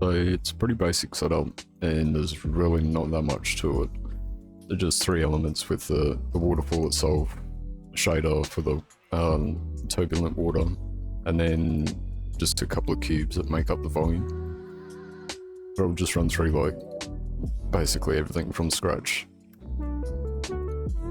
So it's a pretty basic setup, and there's really not that much to it. They're just three elements with the waterfall itself, shader for the turbulent water, and then just a couple of cubes that make up the volume. But I'll just run through like basically everything from scratch.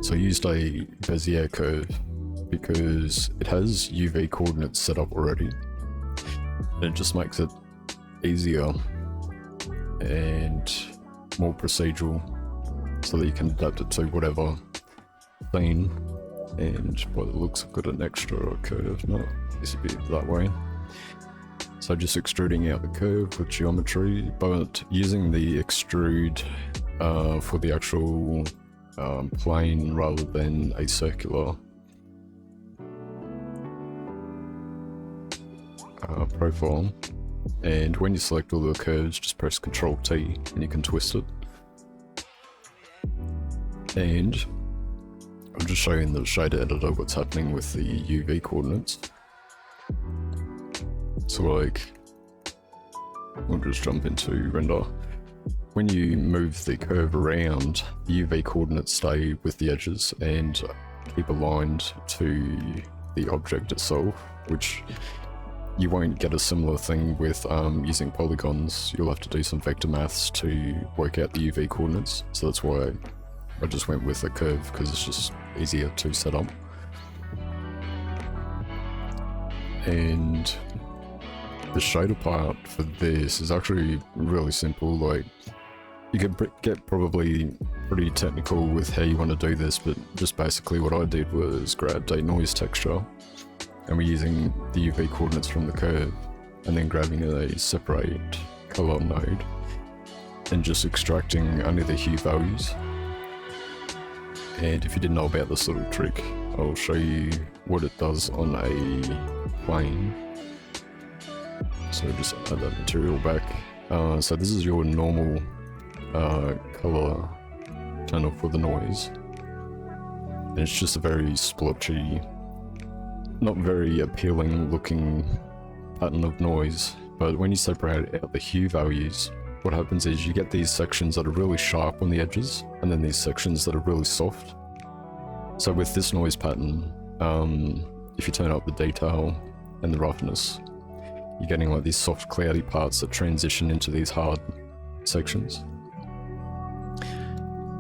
So I used a Bezier curve because it has UV coordinates set up already. And it just makes it easier and more procedural so that you can adapt it to whatever scene. And by the looks, I've got an extra curve, no, this would be that way. So just extruding out the curve with geometry, but using the extrude for the actual plane rather than a circular profile. And when you select all the curves, just press Ctrl T and you can twist it. And I'll just show you in the shader editor what's happening with the UV coordinates. So like, we'll just jump into render. When you move the curve around, the UV coordinates stay with the edges and keep aligned to the object itself, which you won't get a similar thing with using polygons. You'll have to do some vector maths to work out the UV coordinates. So that's why I just went with a curve, because it's just easier to set up. And the shader part for this is actually really simple. Like, you can get probably pretty technical with how you want to do this, but just basically what I did was grabbed a noise texture, and we're using the UV coordinates from the curve, and then grabbing a separate color node and just extracting only the hue values. And if you didn't know about this little trick, I'll show you what it does on a plane. So just add that material back. So this is your normal color channel for the noise. And it's just a very splotchy, not very appealing looking pattern of noise. But when you separate out the hue values, what happens is you get these sections that are really sharp on the edges, and then these sections that are really soft. So with this noise pattern, if you turn up the detail and the roughness, you're getting like these soft cloudy parts that transition into these hard sections.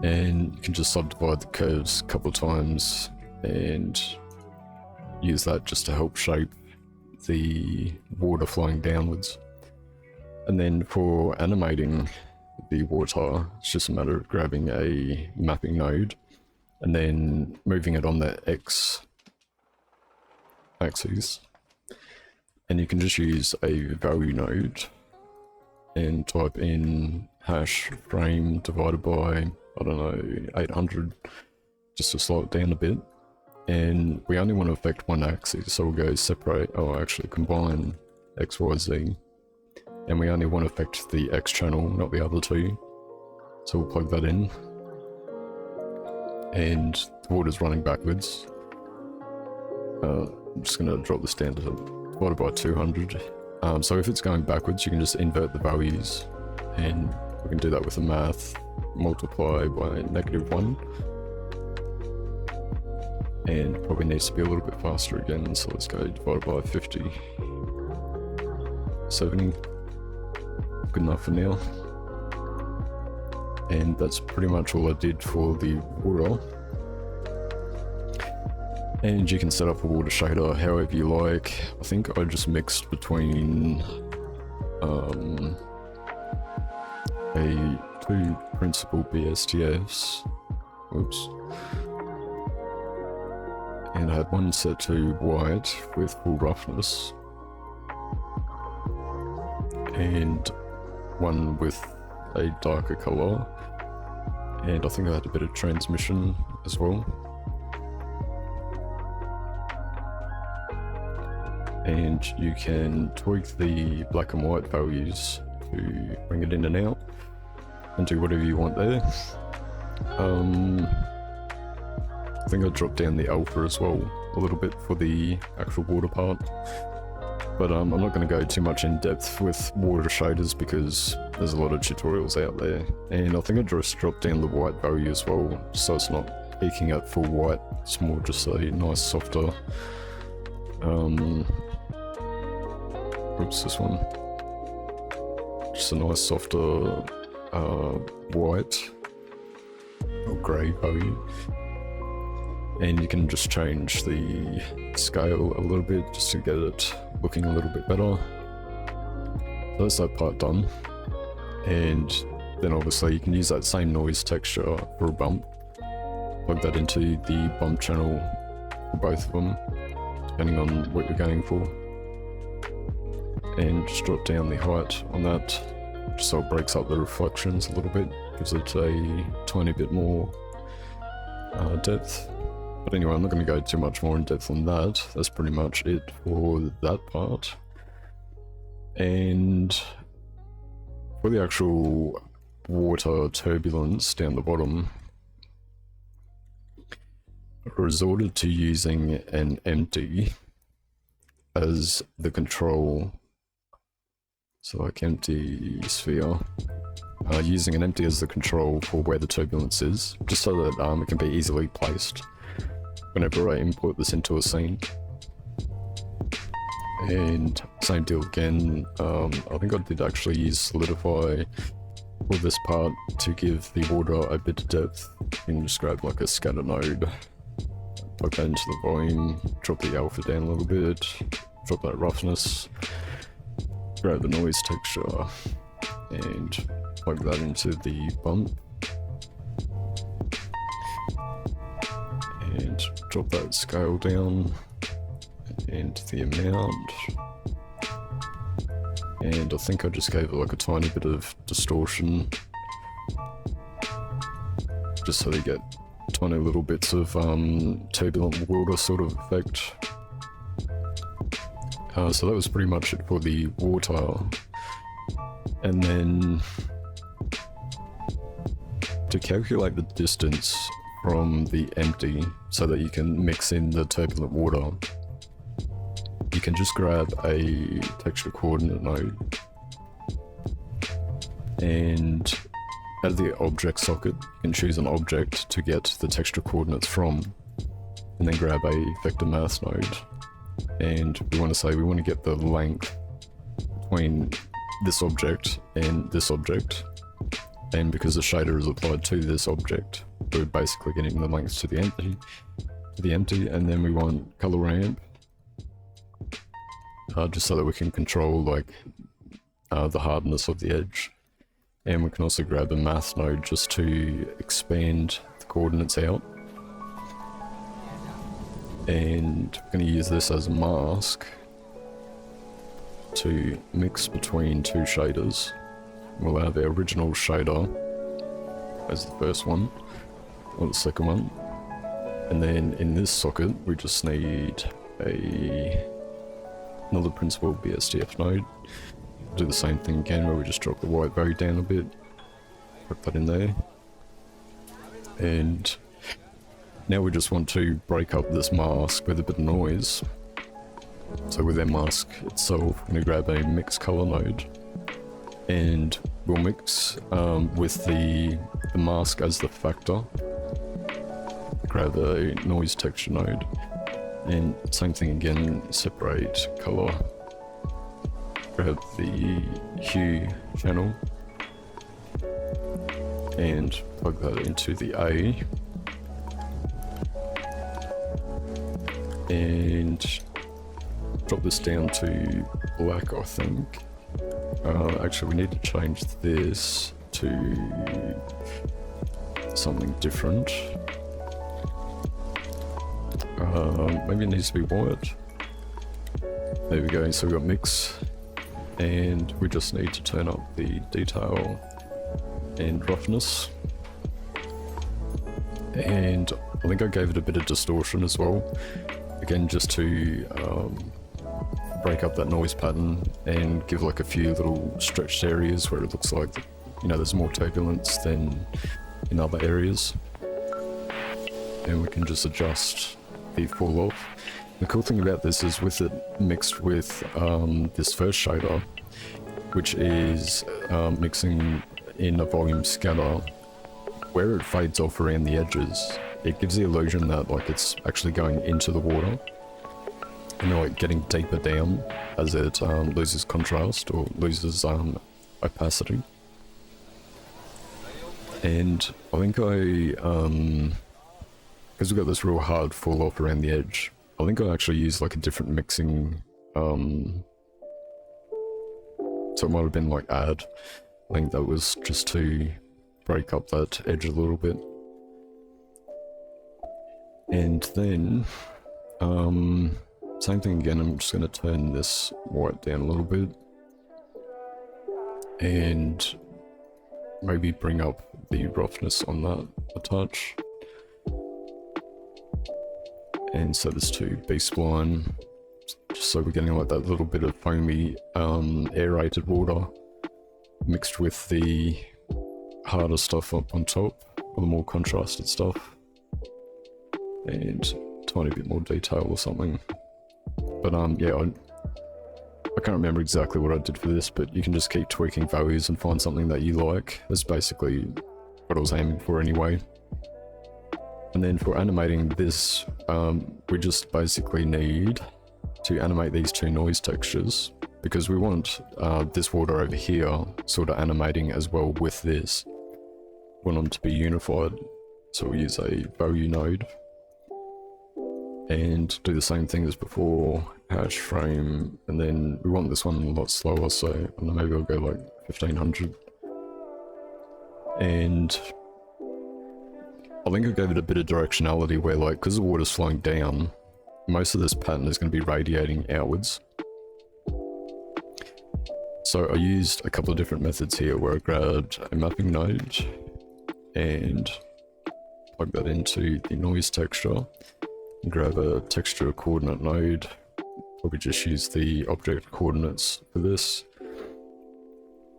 And you can just subdivide the curves a couple of times and use that just to help shape the water flowing downwards. And then for animating the water, it's just a matter of grabbing a mapping node and then moving it on the X axis. And you can just use a value node and type in hash frame divided by, I don't know, 800, just to slow it down a bit. And we only want to affect one axis, so we'll go separate, actually combine X, Y, Z. And we only want to affect the X channel, not the other two. So we'll plug that in. And the water's running backwards. I'm just going to drop this down to divided by 200. So if it's going backwards, you can just invert the values. And we can do that with the math. Multiply by -1. And probably needs to be a little bit faster again. So let's go divided by 50. 70. Good enough for now. And that's pretty much all I did for the water. And you can set up a water shader however you like. I think I just mixed between two principal BSTFs. Whoops. And I had one set to white with full roughness. And one with a darker color, and I think I had a bit of transmission as well. And you can tweak the black and white values to bring it in and out and do whatever you want there. I think I dropped down the alpha as well a little bit for the actual water part. But I'm not going to go too much in depth with water shaders because there's a lot of tutorials out there. And I think I just dropped down the white value as well, so it's not peaking at full white. It's more just a nice softer, oops, this one. Just a nice softer white or grey value. And you can just change the scale a little bit just to get it looking a little bit better. So that's that part done. And then obviously you can use that same noise texture for a bump. Plug that into the bump channel for both of them, depending on what you're going for. And just drop down the height on that, just so it breaks up the reflections a little bit, gives it a tiny bit more depth. But anyway, I'm not going to go too much more in depth on that. That's pretty much it for that part. And for the actual water turbulence down the bottom, I resorted to using an empty as the control. So like empty sphere. Using an empty as the control for where the turbulence is, just so that it can be easily placed whenever I import this into a scene. And same deal again, I think I did actually use solidify for this part to give the water a bit of depth. You can just grab like a scatter node, plug that into the volume, drop the alpha down a little bit, drop that roughness, grab the noise texture, and plug that into the bump. And drop that scale down and the amount. And I think I just gave it like a tiny bit of distortion, just so they get tiny little bits of turbulent water sort of effect. So that was pretty much it for the water. And then to calculate the distance from the empty so that you can mix in the turbulent water, you can just grab a texture coordinate node and out of the object socket you can choose an object to get the texture coordinates from, and then grab a vector math node, and we want to get the length between this object and this object. And because the shader is applied to this object, we're basically getting the length to the empty, and then we want color ramp, just so that we can control like the hardness of the edge. And we can also grab a math node just to expand the coordinates out. And we're going to use this as a mask to mix between two shaders. We'll have our original shader as the first one, or the second one. And then in this socket, we just need another principal BSDF node. Do the same thing again, where we just drop the white value down a bit, put that in there. And now we just want to break up this mask with a bit of noise. So with our mask itself, I'm going to grab a mix color node, and we'll mix with the mask as the factor. Grab a noise texture node, and same thing again, separate color. Grab the hue channel and plug that into the A, and drop this down to black, I think. Actually, we need to change this to something different. Maybe it needs to be white. There we go, so we've got mix, and we just need to turn up the detail and roughness. And I think I gave it a bit of distortion as well, again just to break up that noise pattern and give like a few little stretched areas where it looks like, you know, there's more turbulence than in other areas. And we can just adjust the fall off. The cool thing about this is with it mixed with this first shader, which is mixing in a volume scatter, where it fades off around the edges, it gives the illusion that like it's actually going into the water and like getting deeper down as it loses contrast or loses opacity. And I think because we've got this real hard fall off around the edge, I think I actually used like a different mixing, so it might have been like add. I think that was just to break up that edge a little bit. And then, same thing again, I'm just going to turn this white down a little bit. And maybe bring up the roughness on that a touch. And set this to B-spline, just so we're getting like that little bit of foamy, aerated water mixed with the harder stuff up on top, or the more contrasted stuff. And a tiny bit more detail or something. But yeah, I can't remember exactly what I did for this, but you can just keep tweaking values and find something that you like. That's basically what I was aiming for anyway. And then for animating this, we just basically need to animate these two noise textures, because we want this water over here sort of animating as well with this. We want them to be unified, so we'll use a value node. And do the same thing as before, hash frame, and then we want this one a lot slower, so I don't know, maybe I'll go like 1500. And I think I gave it a bit of directionality where, like, because the water's flowing down, most of this pattern is going to be radiating outwards. So I used a couple of different methods here where I grabbed a mapping node and plug that into the noise texture. Grab a texture coordinate node, probably just use the object coordinates for this,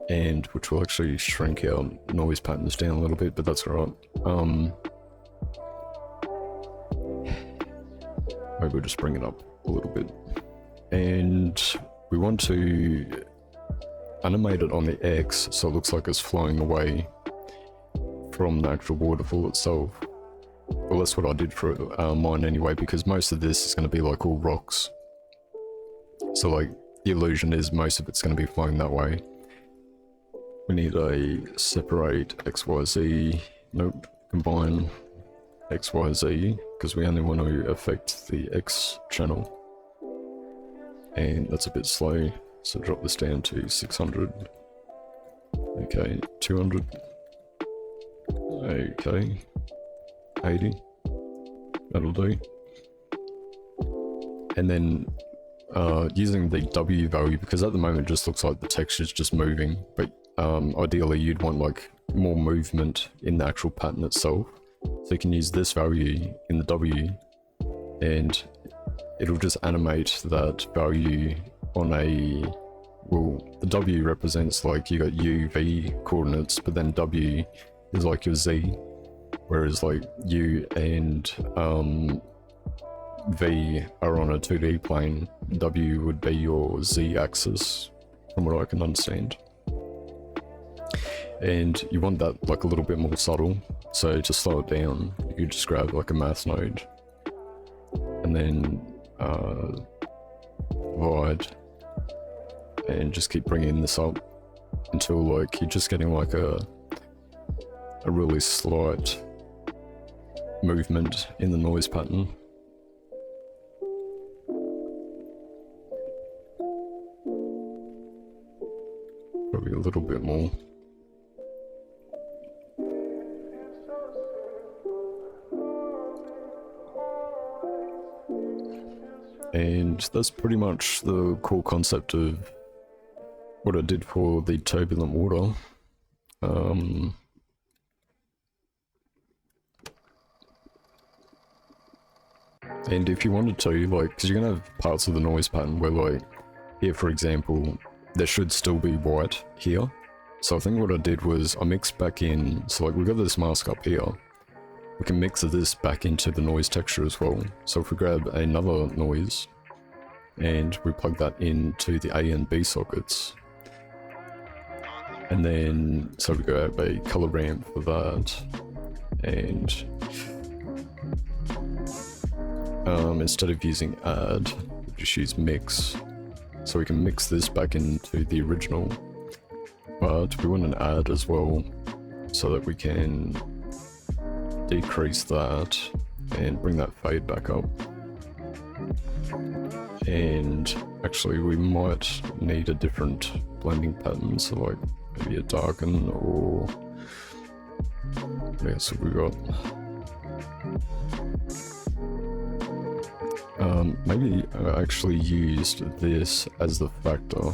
and which will actually shrink our noise patterns down a little bit, but that's alright. Maybe we'll just bring it up a little bit. And we want to animate it on the X so it looks like it's flowing away from the actual waterfall itself. Well, that's what I did for mine anyway, because most of this is going to be like all rocks. So like the illusion is most of it's going to be flowing that way. We need a separate XYZ, nope, combine XYZ, because we only want to affect the X channel. And that's a bit slow, so drop this down to 600. Okay, 200. Okay. 80, that'll do. And then using the W value, because at the moment it just looks like the texture's just moving, but ideally you'd want like more movement in the actual pattern itself. So you can use this value in the W and it'll just animate that value on a, well, the W represents like you got U, V coordinates, but then W is like your Z. Whereas like U and V are on a 2D plane, W would be your Z axis, from what I can understand. And you want that like a little bit more subtle, so to slow it down, you could just grab like a math node, and then divide, and just keep bringing this up until like you're just getting like a really slight movement in the noise pattern. Probably a little bit more. And that's pretty much the core concept of what I did for the turbulent water. And if you wanted to, like, because you're going to have parts of the noise pattern where, like, here for example, there should still be white here. So I think what I did was I mixed back in, so like we've got this mask up here, we can mix this back into the noise texture as well. So if we grab another noise and we plug that into the A and B sockets, and then so we grab a color ramp for that, and instead of using add, we just use mix. So we can mix this back into the original, but we want an add as well so that we can decrease that and bring that fade back up. And actually we might need a different blending pattern, so like maybe a darken, or what else have we got? Maybe I actually used this as the factor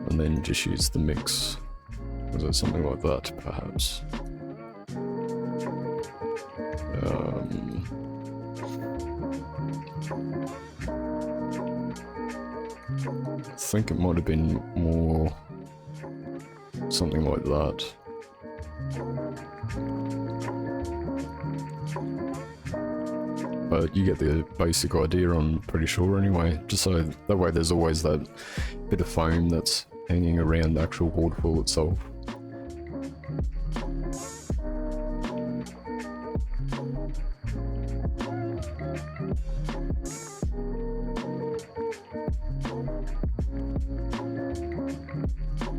and then just use the mix. Was it something like that, perhaps? I think it might have been more something like that. But you get the basic idea, I'm pretty sure anyway, just so that way there's always that bit of foam that's hanging around the actual waterfall itself.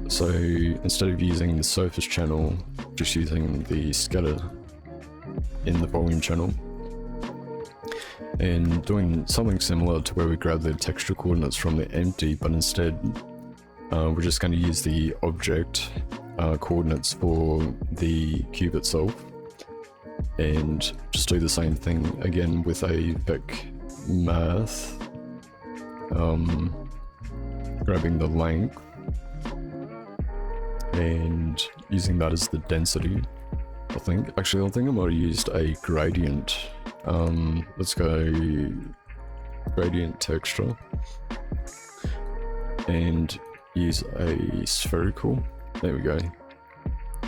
So instead of using the surface channel, just using the scatter in the volume channel, and doing something similar to where we grab the texture coordinates from the empty, but instead we're just going to use the object coordinates for the cube itself, and just do the same thing again with a vec math, grabbing the length and using that as the density. I think I might have used a gradient. Let's go gradient texture and use a spherical. There we go.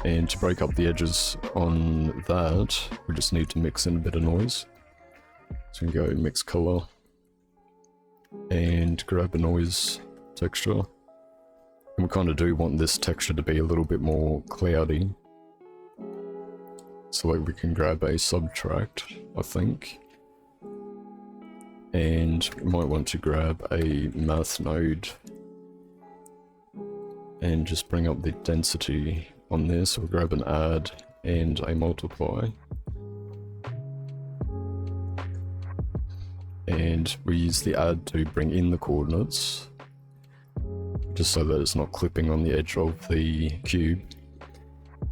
And to break up the edges on that, we just need to mix in a bit of noise. So we can go mix color and grab a noise texture. And we kind of do want this texture to be a little bit more cloudy. So like we can grab a subtract, I think. And we might want to grab a math node and just bring up the density on this. So we'll grab an add and a multiply. And we use the add to bring in the coordinates, just so that it's not clipping on the edge of the cube.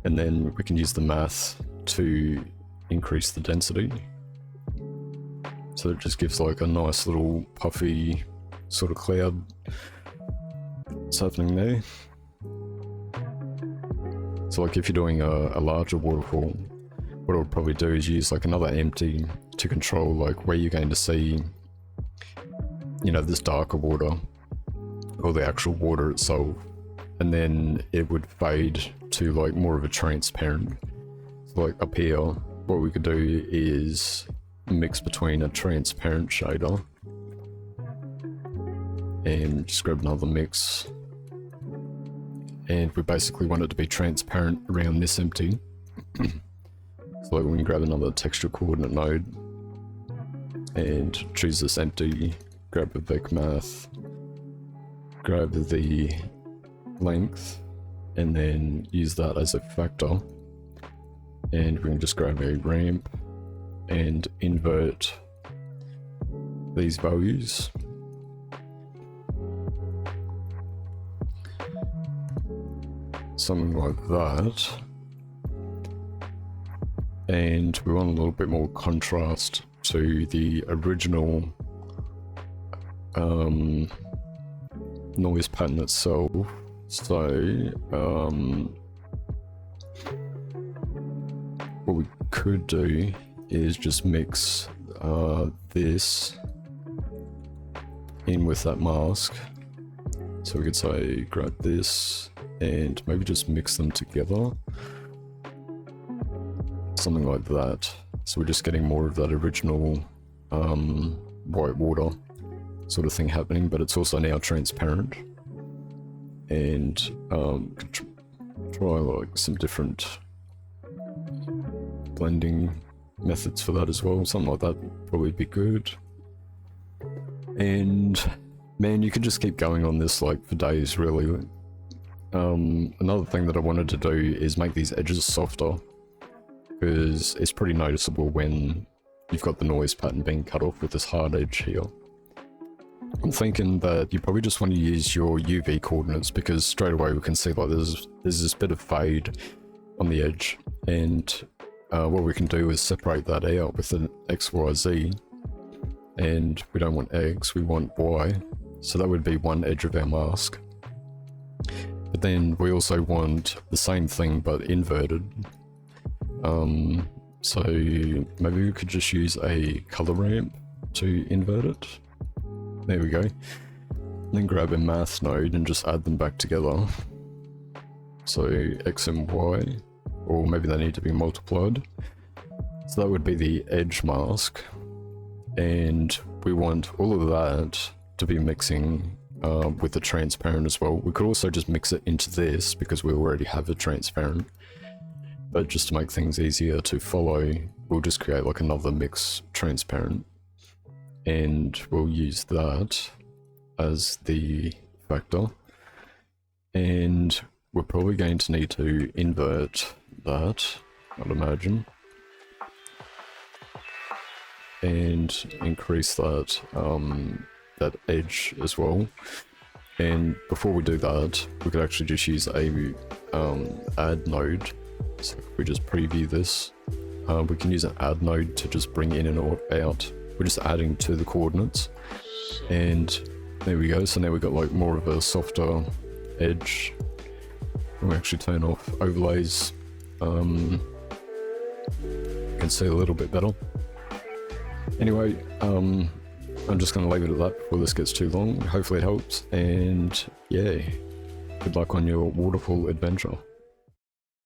And then we can use the math to increase the density. So it just gives like a nice little puffy sort of cloud that's happening there. So like if you're doing a larger waterfall, what I would probably do is use like another empty to control like where you're going to see, you know, this darker water or the actual water itself, and then it would fade to like more of a transparent. So like up here, what we could do is mix between a transparent shader and just grab another mix, and we basically want it to be transparent around this empty. So like we can grab another texture coordinate node and choose this empty, grab a vec math, grab the length, and then use that as a factor. And we can just grab a ramp and invert these values. Something like that. And we want a little bit more contrast to the original noise pattern itself. So what we could do is just mix this in with that mask. So we could say grab this and maybe just mix them together. something like that. So we're just getting more of that original white water sort of thing happening, but it's also now transparent. And try like some different blending methods for that as well. Something like that would probably be good. And man, you could just keep going on this like for days, really. Another thing that I wanted to do is make these edges softer, because it's pretty noticeable when you've got the noise pattern being cut off with this hard edge here. I'm thinking that you probably just want to use your UV coordinates, because straight away we can see like there's this bit of fade on the edge, and what we can do is separate that out with an XYZ, and we don't want X, we want Y, so that would be one edge of our mask. But then we also want the same thing but inverted. So maybe we could just use a color ramp to invert it. There we go. And then grab a math node and just add them back together. So X and Y, or maybe they need to be multiplied. So that would be the edge mask. And we want all of that to be mixing with the transparent as well. We could also just mix it into this because we already have a transparent. But just to make things easier to follow, we'll just create like another mix transparent. And we'll use that as the factor. And we're probably going to need to invert that, I'd imagine. And increase that, that edge as well. And before we do that, we could actually just use a add node. So if we just preview this, we can use an add node to just bring in and out. We're just adding to the coordinates, and there we go. So now we've got like more of a softer edge. We actually turn off overlays. You can see a little bit better. Anyway, I'm just going to leave it at that before this gets too long. Hopefully it helps, and yeah, good luck on your waterfall adventure.